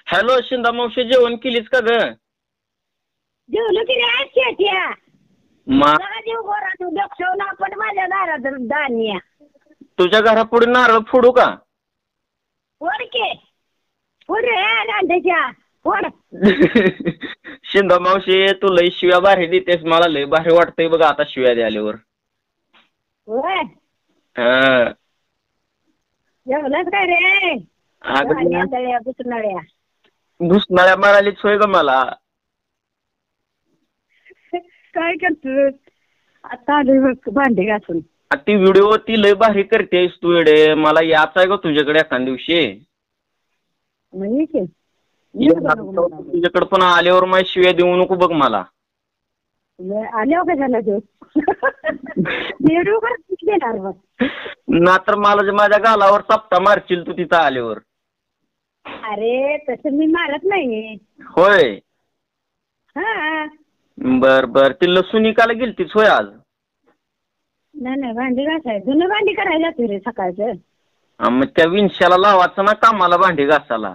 Hello शिंदा मावशी, जेवण केलीस का ग? जेवलो की रे शेट्या. मा देव गोरा तू दक्षव ना पण माझ्या दारात दानिया. तुझ्या घरापुढे नारळ फोडू का? फोड के फोड रे रांध्याच्या फोड. शिंदा मावशी, तू लय शिव्या भारी देतेस, मला लय भारी वाटतंय बघ आता शिव्या द्याल्यावर. होय हा जेवलास काय रे? अगं बुसनाळ्या भुसनाळ्या मिळालीच होय ग मला. काय करतोस? आता आलोय बघ भांडे घासून. ती व्हिडिओ ती लय भारी करतेस तू येडे, मला याच आहे ग तुझ्याकडे एखाद दिवशी. म्हणजे तुझ्याकडे पण आल्यावर माझ्या शिव्या देऊ नको बघ मला. आल्यावर का झाला देऊ देणार बघ ना तर मला माझ्या गालावर चपटा मारशील तू तिथं आल्यावर. अरे तसं मी मारत नाही. होय हा बर बर, ती लसूण इकायला गेलतीस होय आज? नाही भांडी घासाय जुनं भांडी करायला जाते रे सकाळचं. मग त्या विंशाला लावायचं ना कामाला भांडी घासायला.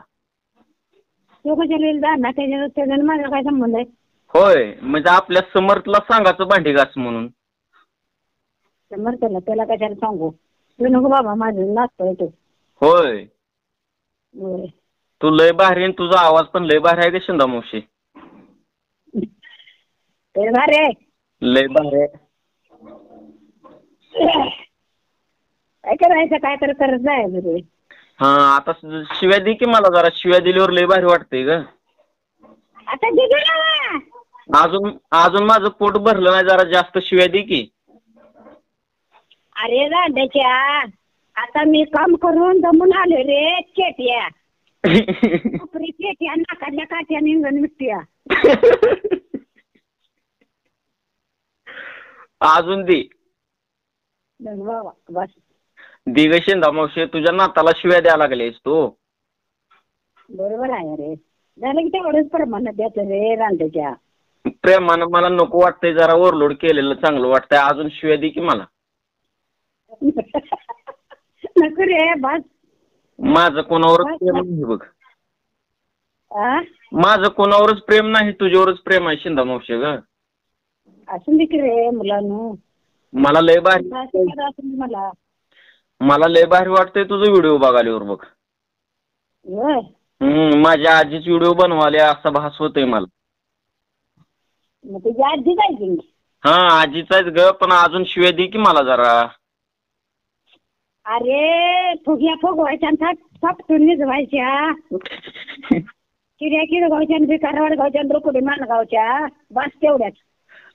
तो कशाला जाणार त्याच्यानं माझा काय संबंध आहे? होय म्हणजे आपल्या समर्थला सांगायचं भांडी घास म्हणून. समर्थला त्याला कशाला सांगू? तू नको बाबा, माझं नाचतो येतो. होय होय तू लय भारी, तुझा आवाज पण लय भारी आहे ग शिंदा मावशी. ते भारी आहे, लय भारी आहे. काय करायचं, काय तर करत जायचं रे. हा आता शिव्या दे की मला जरा, शिव्या दिल्यावर लय भारी वाटतंय ग. आता दिली ना. अजून माझं पोट भरलं नाही, जरा जास्त शिव्या दे की. अरे रांड्याच्या, आता मी काम करून दमून आले रे चेट्या. चेट्या नाकातल्या काट्या निघून मिट्ट्या. अजून दे बाबा बस. दे ग शिंदा मावशी, तुझ्या नाताला शिव्या द्यायला लागलेस तू. बरोबर आहे रे, झालं की तेवढंच प्रमाणात द्यायचं रे रांड्याच्या. प्रेमानं मला नको वाटतंय, जरा ओव्हरलोड केलेलं चांगलं वाटतंय. अजून शिव्या दे की मला. नको रे बस. माझं कोणावरच प्रेम नाही बघ. आ माझं कोणावरच प्रेम नाही, तुझ्यावरच प्रेम आहे शिंदा मावशी ग. असून दे की रे मुलांनो. मला लय भारी, मला लय भारी वाटतंय तुझं व्हिडिओ बघाल्यावर बघ. माझ्या आजीच व्हिडिओ बनवाले असा भास होतोय मला. मग तुझी आजी काय की? हा आजीचाच ग, पण अजून शिव्या दे की मला जरा. अरे फुग्या फुगवायच्या थापटून निजवायच्या. किड्या किडगावच्या, बिकारवाड गावच्या, रोकुडी मानगावच्या, बस तेवढ्याच.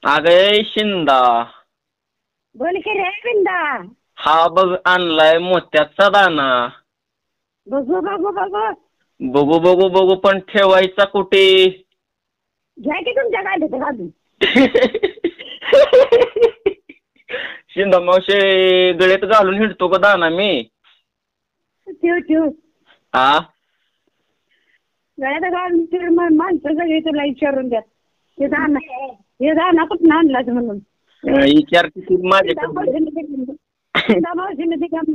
अगं शिंदा, बोल की रे बिंदा. हा बघ आणलाय मोत्याचा दाना. बघू बघू बघू बघू बघू बघू, पण ठेवायचा कुठे? घ्या की तुमच्या गाडीत घालून. शिंदा मावशी, गळ्यात घालून हिंडतो का दाना मी? ठेव हा गळ्यात घालून माणसं सगळी तुला विचारून द्या. हे दाना कुठं आणलाच म्हणून विचार किती माझ्याकडे.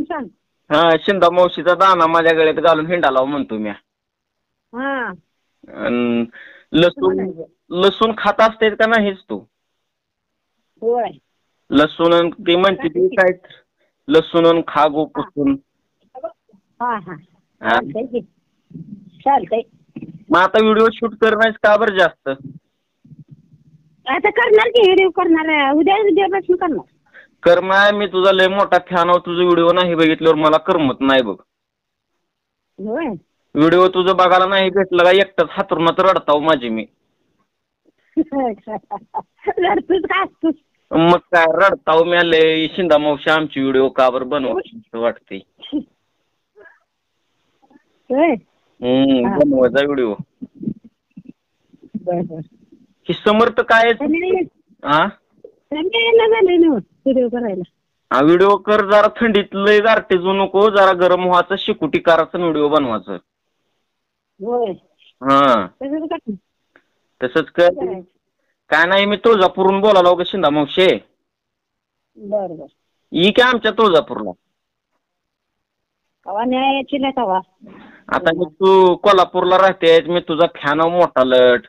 सांग. हा शिंदा मावशीचा दाना माझ्या गळ्यात घालून हिंडाला म्हणतो मी. हा लसूण खात असतेस का नाहीस तू? होय लसूण ते म्हणते ती काय, लसूण खा गो पुसून. हा हा चालतंय. मग आता व्हिडिओ शूट करणार का बरं जास्त? आता करणार की व्हिडिओ करणार, उद्यापासून करणार. करणार, मी तुझा लय मोठा फॅन आहो. तुझं व्हिडिओ नाही बघितल्यावर मला करमत नाही बघ. होय व्हिडिओ तुझं बघायला नाही भेटलं का एकटाच हातरुणात रडताव माझी मी. रडतोस का असतोस? मग काय रडताव मी, लय शिंदा मावशी आमची व्हिडिओ का बरं बनवायची वाटते. बनवायचा व्हिडिओ. ही समर्थ काय व्हिडिओ करायला. व्हिडिओ कर जरा, थंडीत लय गारठेजू नको, जरा गरम व्हायचं, शिकुटी करायचं, व्हिडिओ बनवायचं. हा तसंच कर. काय नाही, मी तुळजापूरहून बोलायला ग शिंदा मावशी. बरं ये की आमच्या तुळजापूरला. कवा न्याय यायची नाही तवा. आता मी तू कोल्हापूरला राहतेस, मी तुझा फॅन मोठा लट.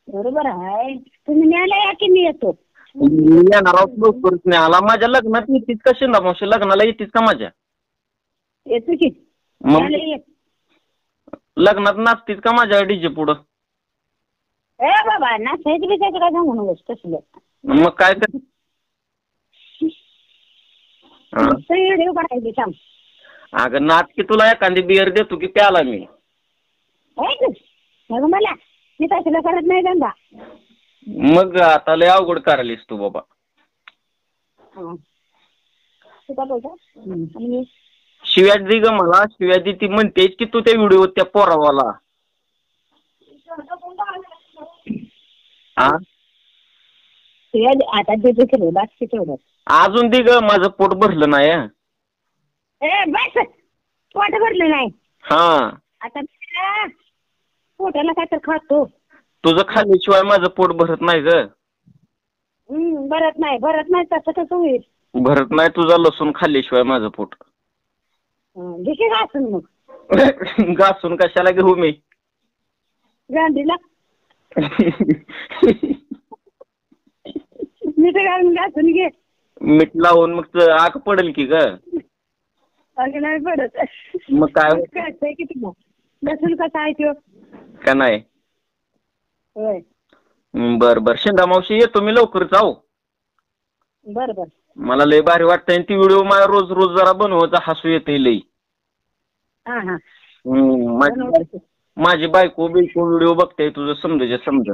बरोबर आहे. तुम्ही न्यायला या की मी येतो. मी येणार आहोत लवकरच नाही आला. माझ्या लग्नात येतीस का शिंदामावशी? लग्नाला येतीस का माझ्या? येतो की मग न्यायला ये. लग्नात नाचतीस का माझ्या डीजे पुढं? ए बाबा नाचायचं बिचायचं काय सांगू नकोस तसलं. मग काय कर. हा. व्हिडिओ काढायचे सांग. अगं नाच की, तुला एखादी बिअर देतो की प्याला मी. मग मला मी तसलं करत नाही धंदा. मग आता लय अवघड करायलीस तू बाबा. तू का बोलतो? आणि शिव्या दे ग मला, शिव्या दे. ती म्हणतेच की तू त्या व्हिडिओ त्या पोरावाला. हा आता देतो की बस की तेवढं. अजून दे ग, माझं पोट भरलं नाही. ए बस पोट भरलं नाही. हा आता पोटाला काय तर खातो. तुझं खाल्ल्याशिवाय माझं पोट भरत नाही ग. भरत नाही तसं कसं होईल? भरत नाही तुझा लसूण खाल्ल्याशिवाय माझं पोट. घे घासून मग. घासून कशाला घेऊ मी? गांधीला मीठ घालून घासून घे. मीठ लावून मग आग पडेल की ग. अगं नाही पडत. मग काय कळतंय की तुला लसूण कसा आहे तो का नाही? होय. बर बर शिंदामावशी येतो मी लवकर जाऊ. बर बर. मला लय भारी वाटतंय. ती व्हिडिओ मला रोज रोज जरा बनवायचा, हसू येते लई. हा हा माझी बायको बिलकुल व्हिडिओ बघते तुझं समज.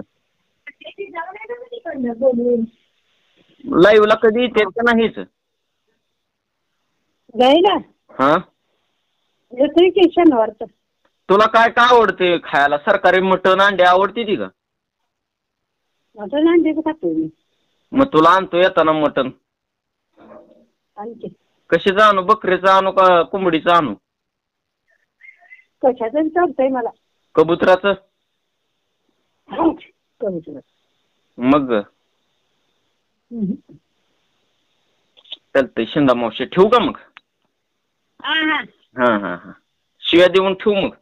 लाईव्हला कधी येते का नाहीच? जाईना हा येतोय की शनिवारचं. तुला काय काय आवडते खायला? सरकारी मटण अंडे आवडते ती का? मटण अंड्याचं खातोय मी. मग तुला आणतो येताना मटण. आणखी कशाचं आणू? बकरीचं आणू का कोंबडीचं आणू? कशाचं चालतंय मला. कबुतराचं? कबूतर. मग चालतंय शिंदामावशी, ठेवू का मग? हा हा हा हा हा शिव्या देऊन ठेवू मग.